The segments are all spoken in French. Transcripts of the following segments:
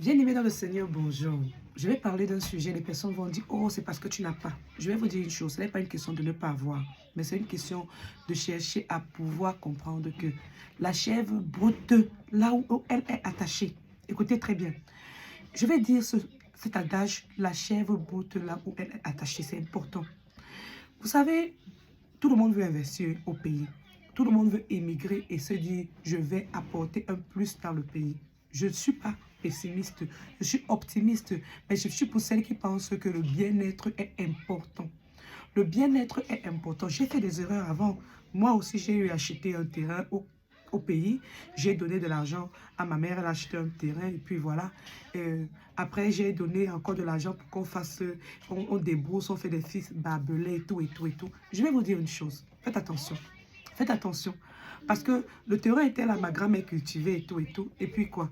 Bien-aimé dans le Seigneur, bonjour. Je vais parler d'un sujet, les personnes vont dire, oh, c'est parce que tu n'as pas. Je vais vous dire une chose, ce n'est pas une question de ne pas avoir, mais c'est une question de chercher à pouvoir comprendre que la chèvre broute là où elle est attachée. Écoutez très bien. Je vais dire cet adage, la chèvre broute là où elle est attachée, c'est important. Vous savez, tout le monde veut investir au pays. Tout le monde veut émigrer et se dire, je vais apporter un plus dans le pays. Je ne suis pas pessimiste, je suis optimiste, mais je suis pour celles qui pensent que le bien-être est important. Le bien-être est important. J'ai fait des erreurs avant. Moi aussi, j'ai eu acheté un terrain au pays. J'ai donné de l'argent à ma mère, elle a acheté un terrain et puis voilà. Après, j'ai donné encore de l'argent pour qu'on fasse, on débrousse, on fait des fils barbelés et tout, et tout, et tout. Je vais vous dire une chose. Faites attention. Faites attention. Parce que le terrain était là, ma grand-mère cultivait et tout, et tout. Et puis quoi?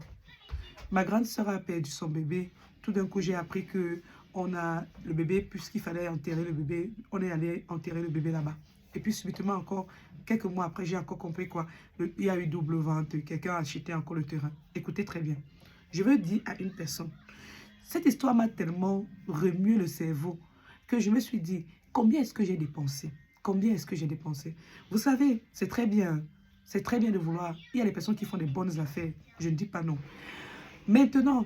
Ma grande sœur a perdu son bébé. Tout d'un coup, j'ai appris que on a le bébé, puisqu'il fallait enterrer le bébé, on est allé enterrer le bébé là-bas. Et puis subitement encore, quelques mois après, j'ai encore compris quoi. Il y a eu double vente, quelqu'un a acheté encore le terrain. Écoutez très bien. Je veux dire à une personne, cette histoire m'a tellement remué le cerveau que je me suis dit, combien est-ce que j'ai dépensé? Combien est-ce que j'ai dépensé? Vous savez, c'est très bien. C'est très bien de vouloir. Il y a des personnes qui font des bonnes affaires. Je ne dis pas non. Maintenant,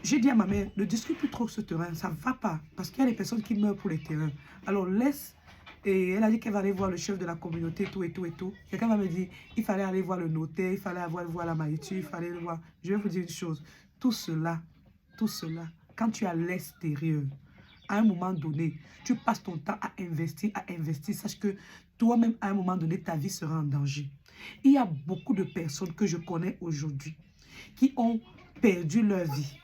j'ai dit à ma mère, ne discute plus trop ce terrain, ça ne va pas. Parce qu'il y a des personnes qui meurent pour les terrains. Alors laisse. Et elle a dit qu'elle va aller voir le chef de la communauté, tout et tout et tout. Quelqu'un va me dire, il fallait aller voir le notaire, il fallait aller voir la maïtu, il fallait le voir. Je vais vous dire une chose, tout cela, quand tu es à l'extérieur, à un moment donné, tu passes ton temps à investir, sache que toi-même, à un moment donné, ta vie sera en danger. Il y a beaucoup de personnes que je connais aujourd'hui qui ont perdu leur vie,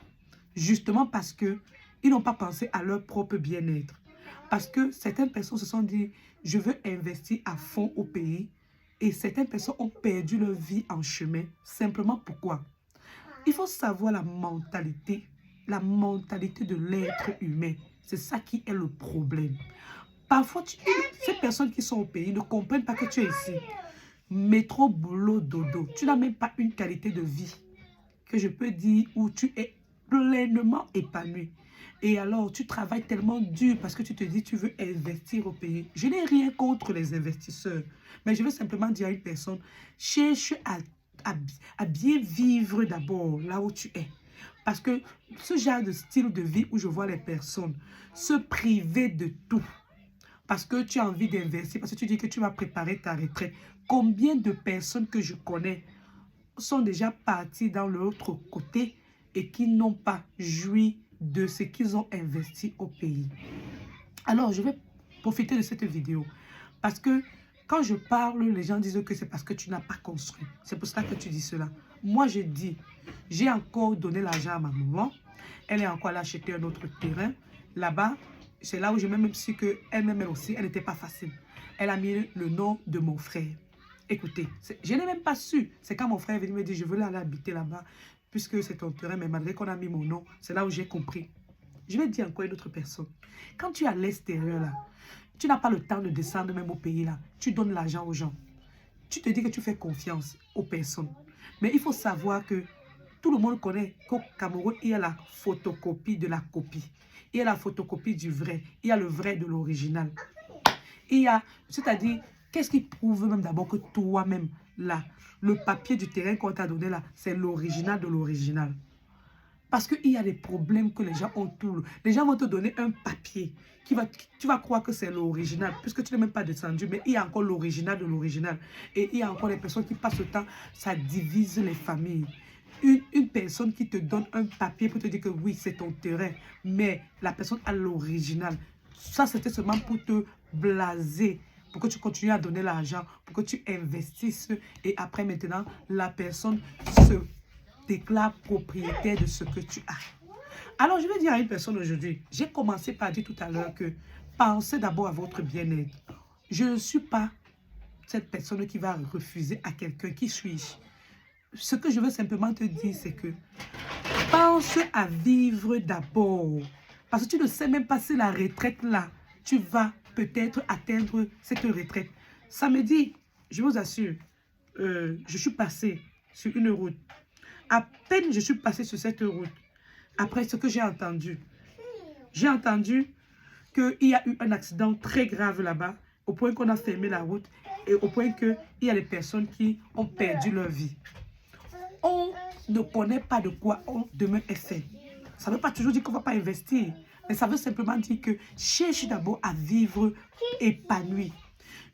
justement parce que ils n'ont pas pensé à leur propre bien-être. Parce que certaines personnes se sont dit, je veux investir à fond au pays, et certaines personnes ont perdu leur vie en chemin. Simplement pourquoi? Il faut savoir la mentalité de l'être humain. C'est ça qui est le problème. Parfois, ces personnes qui sont au pays ne comprennent pas que tu es ici. Métro, boulot, dodo. Tu n'as même pas une qualité de vie que je peux dire où tu es pleinement épanoui. Et alors, tu travailles tellement dur parce que tu te dis tu veux investir au pays. Je n'ai rien contre les investisseurs, mais je veux simplement dire à une personne, cherche à bien vivre d'abord là où tu es. Parce que ce genre de style de vie où je vois les personnes se priver de tout, parce que tu as envie d'investir, parce que tu dis que tu vas préparer ta retraite. Combien de personnes que je connais sont déjà partis dans l'autre côté et qui n'ont pas joui de ce qu'ils ont investi au pays. Alors, je vais profiter de cette vidéo parce que quand je parle, les gens disent que c'est parce que tu n'as pas construit. C'est pour ça que tu dis cela. Moi, je dis, j'ai encore donné l'argent à ma maman. Elle est encore allée acheter un autre terrain. Là-bas, c'est là où je même su qu'elle-même aussi, elle n'était pas facile. Elle a mis le nom de mon frère. Écoutez, je n'ai même pas su. C'est quand mon frère est venu me dire, je veux aller habiter là-bas, puisque c'est ton terrain, mais malgré qu'on a mis mon nom, c'est là où j'ai compris. Je vais dire encore une autre personne. Quand tu es à l'extérieur, là, tu n'as pas le temps de descendre même au pays, là. Tu donnes l'argent aux gens. Tu te dis que tu fais confiance aux personnes. Mais il faut savoir que tout le monde connaît qu'au Cameroun, il y a la photocopie de la copie. Il y a la photocopie du vrai. Il y a le vrai de l'original. Il y a, c'est-à-dire, qu'est-ce qui prouve même d'abord que toi-même, là, le papier du terrain qu'on t'a donné là, c'est l'original de l'original. Parce qu'il y a des problèmes que les gens ont tout. Les gens vont te donner un papier. Tu vas croire que c'est l'original, puisque tu n'es même pas descendu, mais il y a encore l'original de l'original. Et il y a encore des personnes qui passent le temps, ça divise les familles. Une personne qui te donne un papier pour te dire que oui, c'est ton terrain, mais la personne a l'original. Ça, c'était seulement pour te blaser, pour que tu continues à donner l'argent, pour que tu investisses. Et après, maintenant, la personne se déclare propriétaire de ce que tu as. Alors, je vais dire à une personne aujourd'hui, j'ai commencé par dire tout à l'heure que pensez d'abord à votre bien-être. Je ne suis pas cette personne qui va refuser à quelqu'un. Qui suis-je? Ce que je veux simplement te dire, c'est que pense à vivre d'abord. Parce que tu ne sais même pas si la retraite là, tu vas peut-être atteindre cette retraite. Samedi, je vous assure, je suis passé sur une route. À peine je suis passée sur cette route, après ce que j'ai entendu qu'il y a eu un accident très grave là-bas, au point qu'on a fermé la route et au point qu'il y a des personnes qui ont perdu leur vie. On ne connaît pas de quoi demain est fait. Ça ne veut pas toujours dire qu'on ne va pas investir, mais ça veut simplement dire que cherche d'abord à vivre épanoui.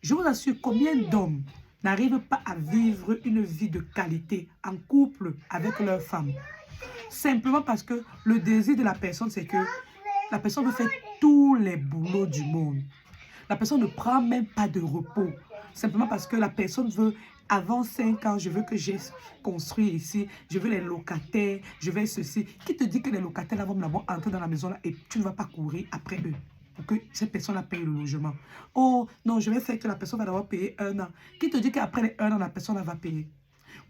Je vous assure, combien d'hommes n'arrivent pas à vivre une vie de qualité en couple avec leur femme? Simplement parce que le désir de la personne, c'est que la personne veut faire tous les boulots du monde. La personne ne prend même pas de repos. Simplement parce que la personne veut, avant 5 ans, je veux que j'ai construit ici, je veux les locataires, je veux ceci. Qui te dit que les locataires là, vont d'abord entrer dans la maison là et tu ne vas pas courir après eux pour que cette personne-là paye le logement? Oh non, je vais faire que la personne va d'abord payer 1 an. Qui te dit qu'après les 1 an, la personne là, va payer?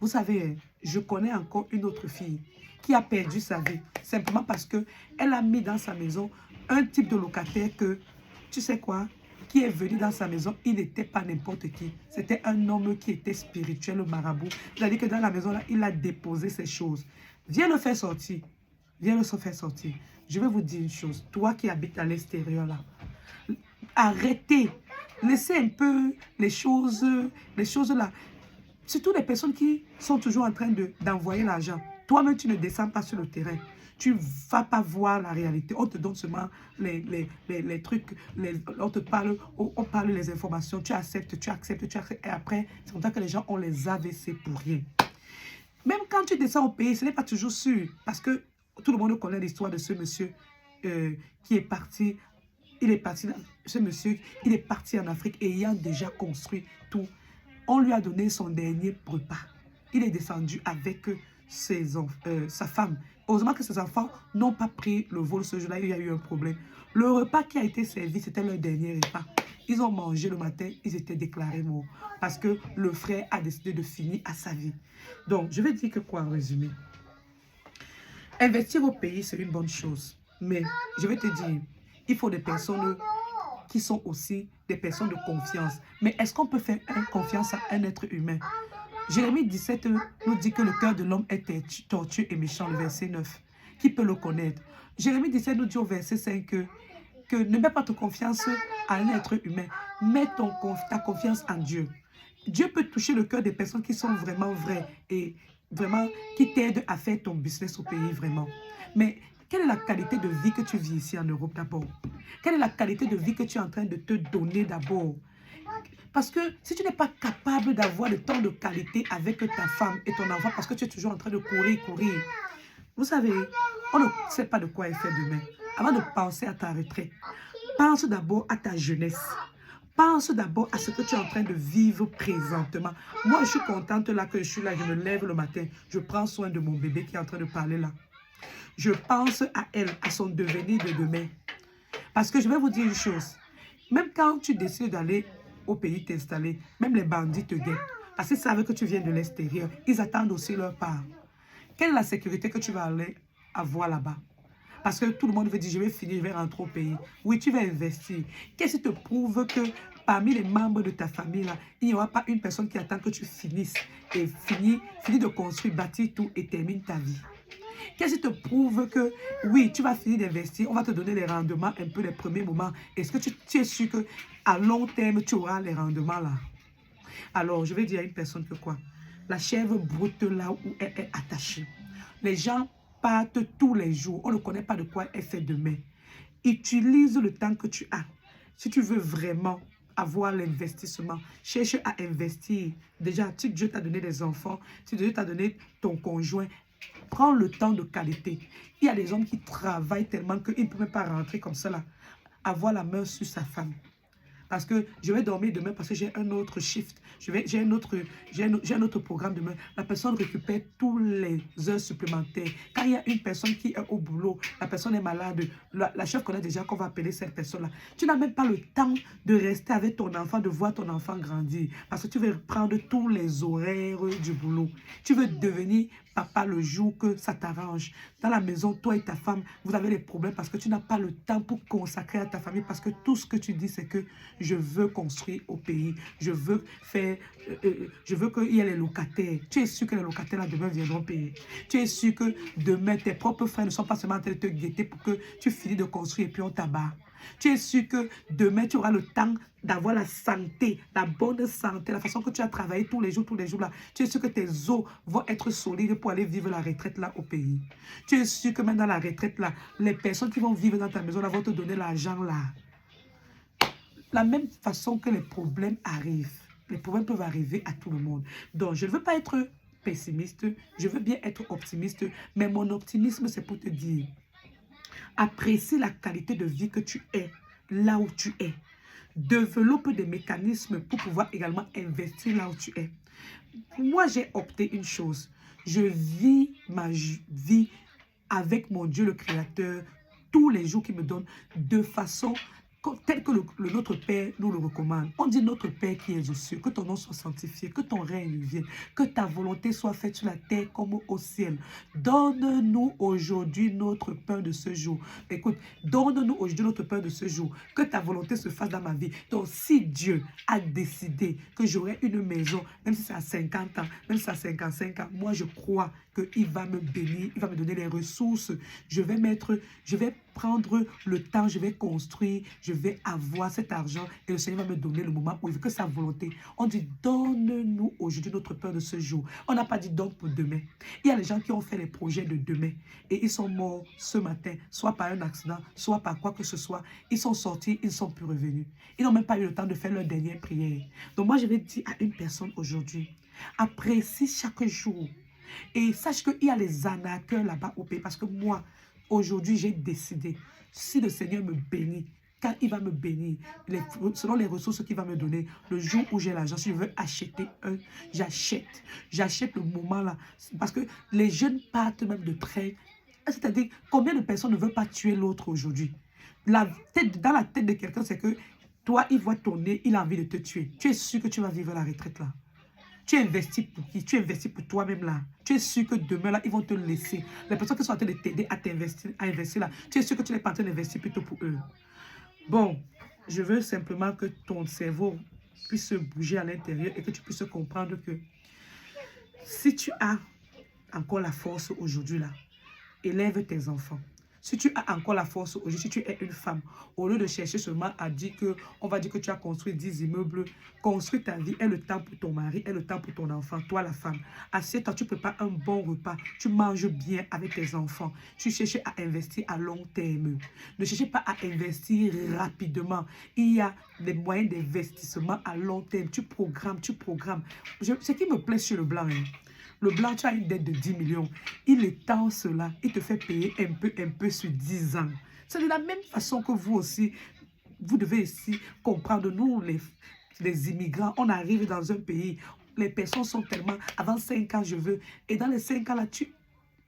Vous savez, je connais encore une autre fille qui a perdu sa vie simplement parce qu'elle a mis dans sa maison un type de locataire que, tu sais quoi, qui est venu dans sa maison, il n'était pas n'importe qui. C'était un homme qui était spirituel, le marabout. C'est-à-dire que dans la maison, là, il a déposé ses choses. Viens le faire sortir. Viens le faire sortir. Je vais vous dire une chose. Toi qui habites à l'extérieur, là, arrêtez. Laissez un peu les choses là. Surtout les personnes qui sont toujours en train d'envoyer l'argent. Toi-même, tu ne descends pas sur le terrain. Tu ne vas pas voir la réalité. On te donne seulement les trucs, on parle les informations. Tu acceptes. Et après, c'est comme ça que les gens ont les AVC pour rien. Même quand tu descends au pays, ce n'est pas toujours sûr. Parce que tout le monde connaît l'histoire de ce monsieur qui est parti. Ce monsieur, il est parti en Afrique et ayant déjà construit tout. On lui a donné son dernier repas. Il est descendu avec sa femme. Heureusement que ses enfants n'ont pas pris le vol ce jour-là. Il y a eu un problème. Le repas qui a été servi, c'était leur dernier repas. Ils ont mangé le matin, ils étaient déclarés morts. Parce que le frère a décidé de finir à sa vie. Donc, je vais dire que quoi en résumé? Investir au pays, c'est une bonne chose. Mais, je vais te dire, il faut des personnes qui sont aussi des personnes de confiance. Mais est-ce qu'on peut faire confiance à un être humain? Jérémie 17 nous dit que le cœur de l'homme est tortueux et méchant, le verset 9. Qui peut le connaître? Jérémie 17 nous dit au verset 5 que ne mets pas ta confiance à un être humain. Mets ta confiance en Dieu. Dieu peut toucher le cœur des personnes qui sont vraiment vraies et vraiment qui t'aident à faire ton business au pays vraiment. Mais quelle est la qualité de vie que tu vis ici en Europe d'abord? Quelle est la qualité de vie que tu es en train de te donner d'abord? Parce que si tu n'es pas capable d'avoir le temps de qualité avec ta femme et ton enfant parce que tu es toujours en train de courir, vous savez, on ne sait pas de quoi elle fait demain. Avant de penser à ta retraite, pense d'abord à ta jeunesse. Pense d'abord à ce que tu es en train de vivre présentement. Moi, je suis contente là que je suis là, je me lève le matin, je prends soin de mon bébé qui est en train de parler là. Je pense à elle, à son devenir de demain. Parce que je vais vous dire une chose. Même quand tu décides d'aller au pays t'installer, même les bandits te guettent. Parce qu'ils savent que tu viens de l'extérieur. Ils attendent aussi leur part. Quelle est la sécurité que tu vas aller avoir là-bas? Parce que tout le monde veut dire, je vais finir, je vais rentrer au pays. Oui, tu vas investir. Qu'est-ce qui te prouve que parmi les membres de ta famille, là, il n'y aura pas une personne qui attend que tu finisses et finis de construire, bâtir tout et termine ta vie? Qu'est-ce qui te prouve que, oui, tu vas finir d'investir, on va te donner les rendements un peu les premiers moments. Est-ce que tu es sûr qu'à long terme, tu auras les rendements là? Alors, je vais dire à une personne que quoi? La chèvre broute là où elle est attachée. Les gens partent tous les jours. On ne connaît pas de quoi elle fait demain. Utilise le temps que tu as. Si tu veux vraiment avoir l'investissement, cherche à investir. Déjà, si Dieu t'a donné des enfants, si Dieu t'a donné ton conjoint, prends le temps de qualité. Il y a des hommes qui travaillent tellement qu'ils ne peuvent même pas rentrer comme ça là, avoir la main sur sa femme. Parce que je vais dormir demain parce que j'ai un autre shift. J'ai un autre programme demain. La personne récupère tous les heures supplémentaires. Quand il y a une personne qui est au boulot, la personne est malade, la chef connaît déjà qu'on va appeler cette personne-là. Tu n'as même pas le temps de rester avec ton enfant, de voir ton enfant grandir. Parce que tu veux prendre tous les horaires du boulot. Tu veux devenir papa, le jour que ça t'arrange. Dans la maison, toi et ta femme, vous avez des problèmes parce que tu n'as pas le temps pour consacrer à ta famille. Parce que tout ce que tu dis, c'est que je veux construire au pays. Je veux faire, je veux qu'il y ait les locataires. Tu es sûr que les locataires, là, demain, viendront payer. Tu es sûr que demain, tes propres frères ne sont pas seulement en train de te guetter pour que tu finis de construire et puis on t'abat. Tu es sûr que demain, tu auras le temps d'avoir la santé, la bonne santé, la façon que tu as travaillé tous les jours là. Tu es sûr que tes os vont être solides pour aller vivre la retraite là au pays. Tu es sûr que même dans la retraite là, les personnes qui vont vivre dans ta maison là vont te donner l'argent là. La même façon que les problèmes arrivent, les problèmes peuvent arriver à tout le monde. Donc, je ne veux pas être pessimiste, je veux bien être optimiste, mais mon optimisme, c'est pour te dire, apprécie la qualité de vie que tu es, là où tu es. Développe des mécanismes pour pouvoir également investir là où tu es. Moi, j'ai opté une chose. Je vis ma vie avec mon Dieu le Créateur tous les jours qu'il me donne de façon tel que notre Père nous le recommande. On dit notre Père qui est aux cieux, que ton nom soit sanctifié, que ton règne vienne, que ta volonté soit faite sur la terre comme au ciel. Donne-nous aujourd'hui notre pain de ce jour. Écoute, donne-nous aujourd'hui notre pain de ce jour, que ta volonté se fasse dans ma vie. Donc si Dieu a décidé que j'aurai une maison, même si c'est à 50 ans, même si c'est à 55 ans, moi je crois qu'il va me bénir, il va me donner les ressources. Je vais prendre le temps, je vais construire, je vais avoir cet argent et le Seigneur va me donner le moment où il veut que sa volonté. On dit, donne-nous aujourd'hui notre pain de ce jour. On n'a pas dit donc pour demain. Il y a des gens qui ont fait les projets de demain et ils sont morts ce matin, soit par un accident, soit par quoi que ce soit. Ils sont sortis, ils ne sont plus revenus. Ils n'ont même pas eu le temps de faire leur dernière prière. Donc moi, je vais dire à une personne aujourd'hui, apprécie chaque jour. Et sache qu'il y a les arnaqueurs là-bas au pays. Parce que moi, aujourd'hui, j'ai décidé, si le Seigneur me bénit, quand il va me bénir, selon les ressources qu'il va me donner, le jour où j'ai l'argent, si je veux acheter j'achète. J'achète le moment là. Parce que les jeunes partent même de train. C'est-à-dire, combien de personnes ne veulent pas tuer l'autre aujourd'hui? Dans la tête de quelqu'un, c'est que toi, il voit ton nez, il a envie de te tuer. Tu es sûr que tu vas vivre la retraite là? Tu investis pour qui? Tu investis pour toi-même là. Tu es sûr que demain là, ils vont te laisser. Les personnes qui sont en train de t'aider à investir là, tu es sûr que tu n'es pas en train d'investir plutôt pour eux. Bon, je veux simplement que ton cerveau puisse se bouger à l'intérieur et que tu puisses comprendre que si tu as encore la force aujourd'hui là, élève tes enfants. Si tu as encore la force aujourd'hui, si tu es une femme, au lieu de chercher seulement à dire que, on va dire que tu as construit 10 immeubles, construis ta vie, aie le temps pour ton mari, aie le temps pour ton enfant, toi la femme. Assieds-toi, tu prépares un bon repas, tu manges bien avec tes enfants, tu cherches à investir à long terme. Ne cherchez pas à investir rapidement. Il y a des moyens d'investissement à long terme. Tu programmes. Ce qui me plaît sur le blanc, hein. Le blanc, tu as une dette de 10 millions. Il étend cela, il te fait payer un peu sur 10 ans. C'est de la même façon que vous aussi, vous devez ici comprendre, nous, les immigrants, on arrive dans un pays, les personnes sont tellement, avant 5 ans, je veux, et dans les 5 ans là, tu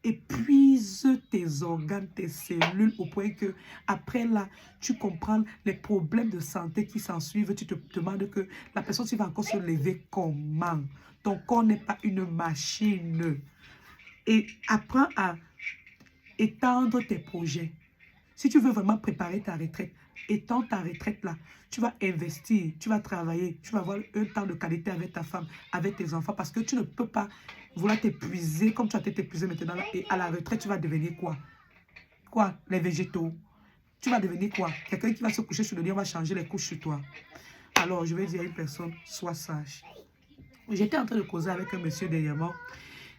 épuises tes organes, tes cellules, au point que, après là, tu comprends les problèmes de santé qui s'en suivent, tu te demandes que la personne, tu vas encore se lever comment? Ton corps n'est pas une machine. Et apprends à étendre tes projets. Si tu veux vraiment préparer ta retraite, étends ta retraite là. Tu vas investir, tu vas travailler, tu vas avoir un temps de qualité avec ta femme, avec tes enfants, parce que tu ne peux pas vouloir t'épuiser comme tu as été épuisé maintenant là. Et à la retraite, tu vas devenir quoi? Quoi? Les végétaux. Tu vas devenir quoi? Quelqu'un qui va se coucher sur le lit, on va changer les couches sur toi. Alors, je vais dire à une personne, sois sage. J'étais en train de causer avec un monsieur derrière moi.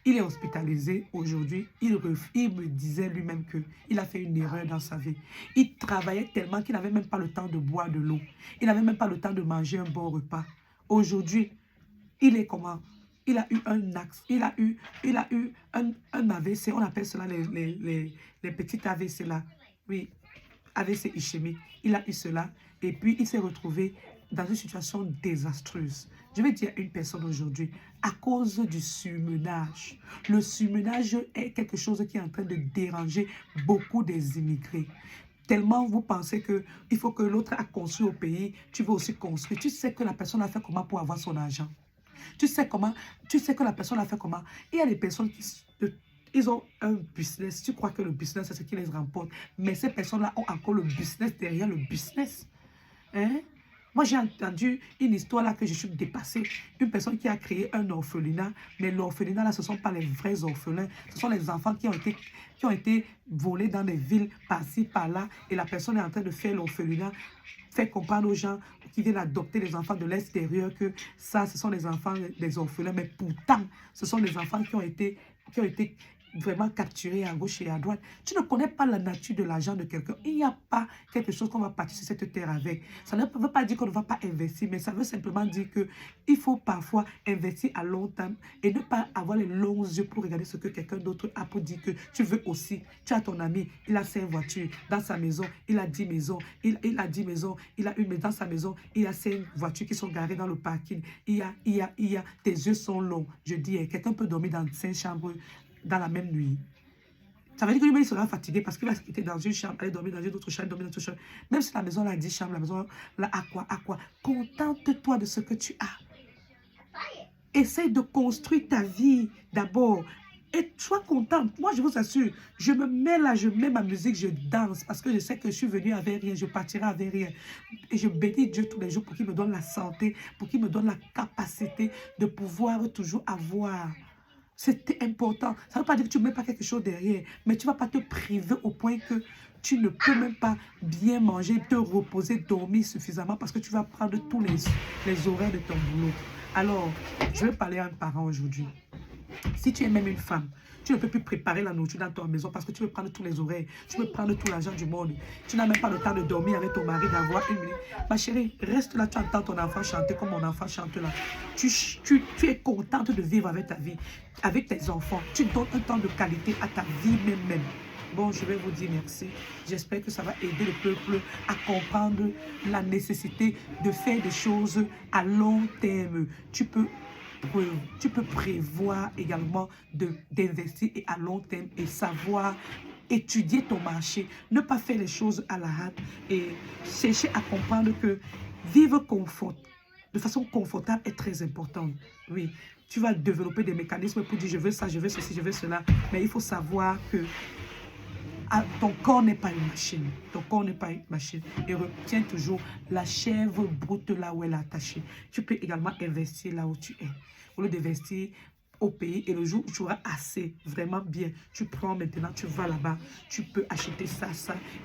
Il est hospitalisé aujourd'hui. Il me disait lui-même qu'il a fait une erreur dans sa vie. Il travaillait tellement qu'il n'avait même pas le temps de boire de l'eau. Il n'avait même pas le temps de manger un bon repas. Aujourd'hui, il est comment? Il a eu un axe. Il a eu un AVC. On appelle cela les petits AVC là. Oui, AVC ischémique. Il a eu cela. Et puis, il s'est retrouvé dans une situation désastreuse. Je vais dire à une personne aujourd'hui, à cause du surmenage. Le surmenage est quelque chose qui est en train de déranger beaucoup des immigrés. Tellement vous pensez qu'il faut que l'autre a construit au pays, tu veux aussi construire. Tu sais que la personne a fait comment pour avoir son argent. Tu sais comment, tu sais que la personne a fait comment. Il y a des personnes qui... Ils ont un business. Tu crois que le business, c'est ce qui les remporte. Mais ces personnes-là ont encore le business derrière le business. Hein? Moi, j'ai entendu une histoire là que je suis dépassée. Une personne qui a créé un orphelinat. Mais l'orphelinat là, ce ne sont pas les vrais orphelins. Ce sont les enfants qui ont été volés dans des villes par-ci, par-là. Et la personne est en train de faire l'orphelinat. Fait comprendre aux gens qui viennent adopter les enfants de l'extérieur que ça, ce sont les enfants des orphelins. Mais pourtant, ce sont des enfants qui ont été vraiment capturés à gauche et à droite. Tu ne connais pas la nature de l'argent de quelqu'un. Il n'y a pas quelque chose qu'on va partir sur cette terre avec. Ça ne veut pas dire qu'on ne va pas investir, mais ça veut simplement dire qu'il faut parfois investir à long terme et ne pas avoir les longs yeux pour regarder ce que quelqu'un d'autre a pour dire que tu veux aussi. Tu as ton ami, il a 5 voitures dans sa maison, il a 10 maisons, il a 10 maisons, il a une maison dans sa maison, il y a 5 voitures qui sont garées dans le parking. Tes yeux sont longs. Je dis, quelqu'un peut dormir dans 5 chambres dans la même nuit. Ça veut dire que lui-même sera fatigué parce qu'il va se quitter dans une chambre, aller dormir dans une autre chambre, dormir dans une autre chambre. Même si la maison a 10 chambres, la maison là a quoi? Contente-toi de ce que tu as. Essaye de construire ta vie d'abord. Et sois contente. Moi, je vous assure, je me mets là, je mets ma musique, je danse parce que je sais que je suis venue avec rien, je partirai avec rien. Et je bénis Dieu tous les jours pour qu'il me donne la santé, pour qu'il me donne la capacité de pouvoir toujours avoir. C'était important. Ça ne veut pas dire que tu ne mets pas quelque chose derrière, mais tu ne vas pas te priver au point que tu ne peux même pas bien manger, te reposer, dormir suffisamment parce que tu vas prendre tous les horaires de ton boulot. Alors, je vais parler à un parent aujourd'hui. Si tu es même une femme, tu ne peux plus préparer la nourriture dans ta maison parce que tu veux prendre tous les horaires, tu veux prendre tout l'argent du monde. Tu n'as même pas le temps de dormir avec ton mari, d'avoir une minute. Ma chérie, reste là, tu entends ton enfant chanter comme mon enfant chante là. Tu es contente de vivre avec ta vie, avec tes enfants. Tu donnes un temps de qualité à ta vie même. Bon, je vais vous dire merci. J'espère que ça va aider le peuple à comprendre la nécessité de faire des choses à long terme. Tu peux prévoir également d'investir à long terme et savoir étudier ton marché, ne pas faire les choses à la hâte et chercher à comprendre que vivre de façon confortable est très important. Oui, tu vas développer des mécanismes pour dire je veux ça, je veux ceci, je veux cela, mais il faut savoir que ton corps n'est pas une machine. Ton corps n'est pas une machine. Et retiens toujours la chèvre brute là où elle est attachée. Tu peux également investir là où tu es. Au lieu d'investir au pays et le jour où tu auras assez, vraiment bien, tu prends maintenant, tu vas là-bas, tu peux acheter ça.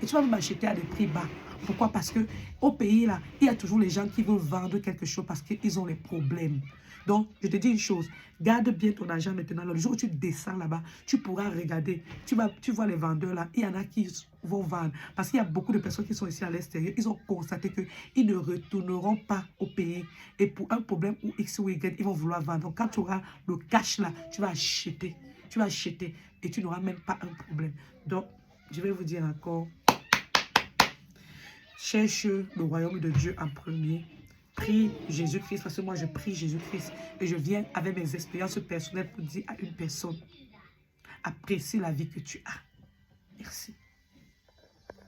Et tu vas même acheter à des prix bas. Pourquoi? Parce que au pays là, il y a toujours les gens qui veulent vendre quelque chose parce qu'ils ont les problèmes. Donc, je te dis une chose, garde bien ton argent maintenant. Le jour où tu descends là-bas, tu pourras regarder. Tu vois les vendeurs là, il y en a qui vont vendre. Parce qu'il y a beaucoup de personnes qui sont ici à l'extérieur. Ils ont constaté qu'ils ne retourneront pas au pays. Et pour un problème ou X ou Y, ils vont vouloir vendre. Donc, quand tu auras le cash là, tu vas acheter. Tu vas acheter et tu n'auras même pas un problème. Donc, je vais vous dire encore, cherche le royaume de Dieu en premier. Prie Jésus-Christ, parce que moi je prie Jésus-Christ et je viens avec mes expériences personnelles pour dire à une personne, apprécie la vie que tu as. Merci.